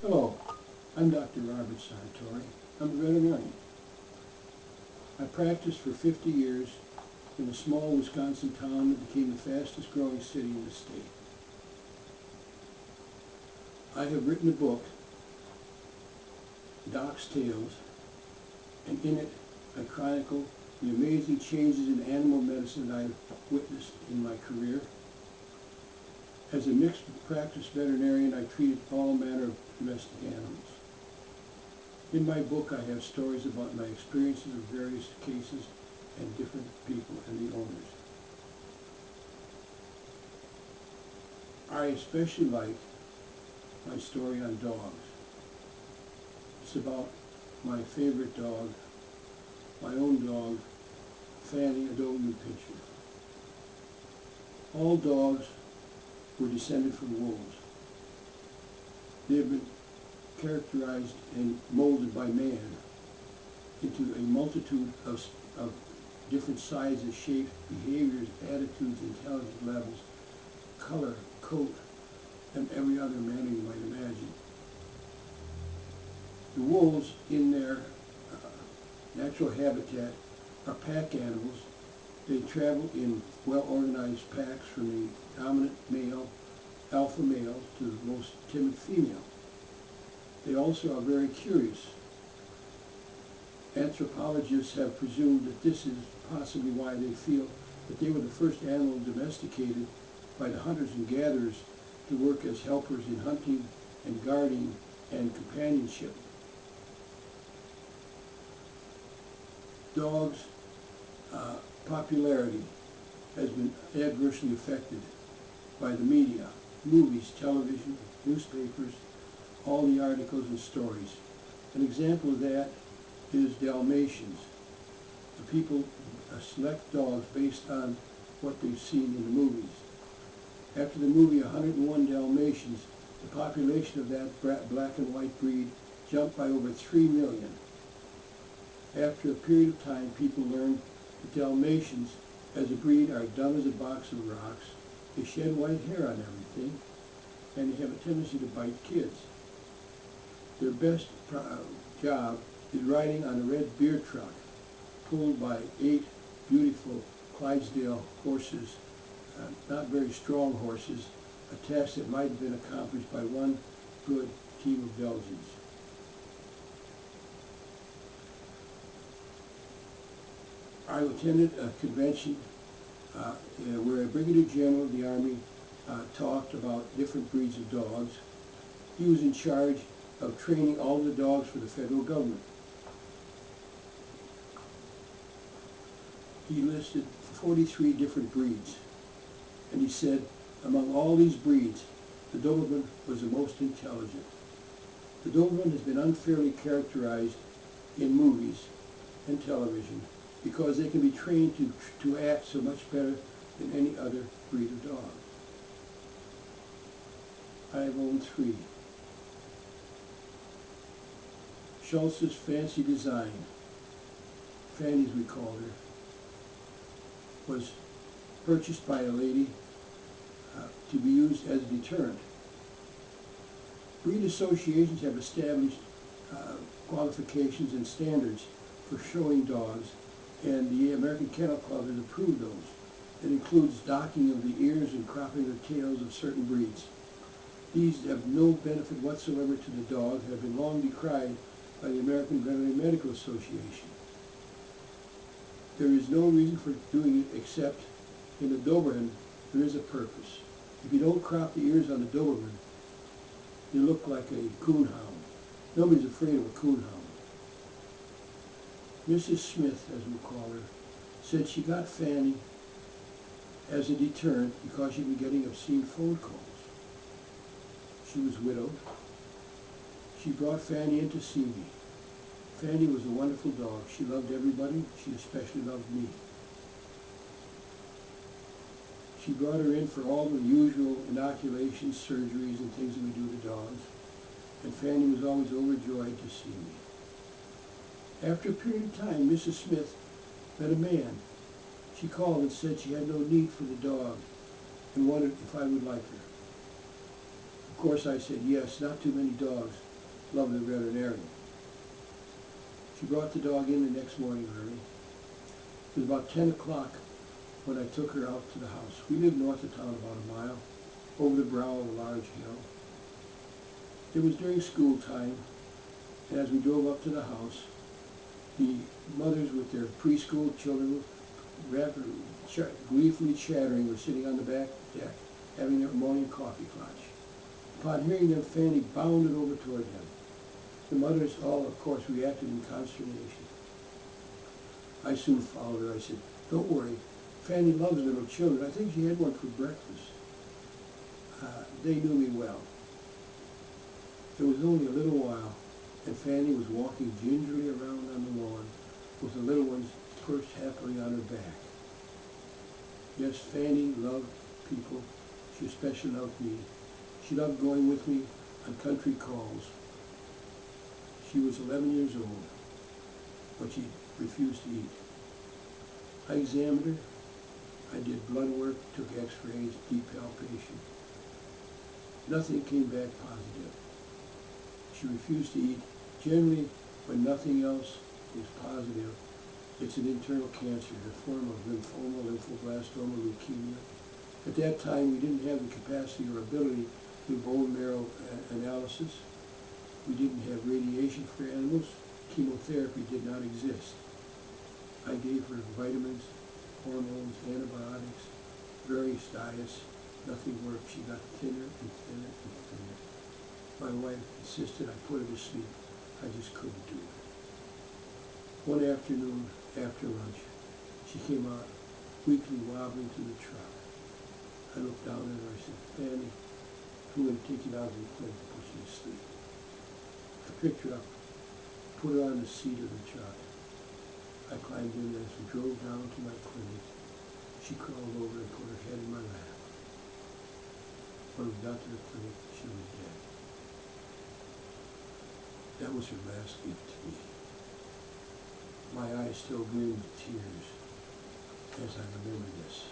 Hello, I'm Dr. Robert Sartori. I'm a veterinarian. I practiced for 50 years in a small Wisconsin town that became the fastest growing city in the state. I have written a book, Doc's Tales, and in it I chronicle the amazing changes in animal medicine that I've witnessed in my career. As a mixed practice veterinarian, I treated all manner of domestic animals. In my book, I have stories about my experiences of various cases and different people and the owners. I especially like my story on dogs. It's about my favorite dog, my own dog, Fanny, a Doberman Pinscher. All dogs were descended from wolves. They have been characterized and molded by man into a multitude of different sizes, shapes, behaviors, attitudes, intelligence levels, color, coat, and every other manner you might imagine. The wolves, in their natural habitat, are pack animals. They travel in well-organized packs from the dominant male, alpha male, to the most timid female. They also are very curious. Anthropologists have presumed that this is possibly why they feel that they were the first animal domesticated by the hunters and gatherers to work as helpers in hunting and guarding and companionship. Dogs' popularity has been adversely affected by the media, movies, television, newspapers, all the articles and stories. An example of that is Dalmatians. The people select dogs based on what they've seen in the movies. After the movie 101 Dalmatians, the population of that black and white breed jumped by over 3 million. After a period of time, people learned that Dalmatians, as a breed, are dumb as a box of rocks. They shed white hair on everything, and they have a tendency to bite kids. Their best job is riding on a red beer truck pulled by 8 beautiful Clydesdale horses, not very strong horses, a task that might have been accomplished by one good team of Belgians. I attended a convention where a brigadier general of the Army talked about different breeds of dogs. He was in charge of training all the dogs for the federal government. He listed 43 different breeds, and he said, among all these breeds, the Doberman was the most intelligent. The Doberman has been unfairly characterized in movies and television because they can be trained to act so much better than any other breed of dog. I have owned 3. Schultz's Fancy Design, Fanny as we called her, was purchased by a lady to be used as a deterrent. Breed associations have established qualifications and standards for showing dogs, and the American Kennel Club has approved those. It includes docking of the ears and cropping of tails of certain breeds. These have no benefit whatsoever to the dog and have been long decried by the American Veterinary Medical Association. There is no reason for doing it except in the Doberman there is a purpose. If you don't crop the ears on the Doberman, you look like a coonhound. Nobody's afraid of a coonhound. Mrs. Smith, as we call her, said she got Fanny as a deterrent because she'd been getting obscene phone calls. She was widowed. She brought Fanny in to see me. Fanny was a wonderful dog. She loved everybody. She especially loved me. She brought her in for all the usual inoculations, surgeries, and things that we do to dogs. And Fanny was always overjoyed to see me. After a period of time, Mrs. Smith met a man. She called and said she had no need for the dog and wondered if I would like her. Of course, I said yes, not too many dogs lovely veterinarian. She brought the dog in the next morning early. It was about 10 o'clock when I took her out to the house. We lived north of town about a mile, over the brow of a large hill. It was during school time, and as we drove up to the house, the mothers with their preschool children, gleefully chattering, were sitting on the back deck, having their morning coffee crunch. Upon hearing them, Fanny bounded over toward them. The mothers all, of course, reacted in consternation. I soon followed her. I said, "Don't worry, Fanny loves little children. I think she had one for breakfast." They knew me well. It was only a little while, and Fanny was walking gingerly around on the lawn with the little ones perched happily on her back. Yes, Fanny loved people. She especially loved me. She loved going with me on country calls. She was 11 years old, but she refused to eat. I examined her. I did blood work, took x-rays, deep palpation. Nothing came back positive. She refused to eat. Generally, when nothing else is positive, it's an internal cancer, a form of lymphoma, lymphoblastoma, leukemia. At that time, we didn't have the capacity or ability to do bone marrow analysis. We didn't have radiation for animals. Chemotherapy did not exist. I gave her vitamins, hormones, antibiotics, various diets. Nothing worked. She got thinner and thinner and thinner. My wife insisted I put her to sleep. I just couldn't do it. One afternoon, after lunch, she came out, weakly wobbling to the truck. I looked down at her. I said, "Fanny, I'm going to take you down to the clinic and put you to sleep." I picked her up, put her on the seat of the truck. I climbed in as we drove down to my clinic. She crawled over and put her head in my lap. When we got to the clinic, she was dead. That was her last gift to me. My eyes still gleam with tears as I remember this.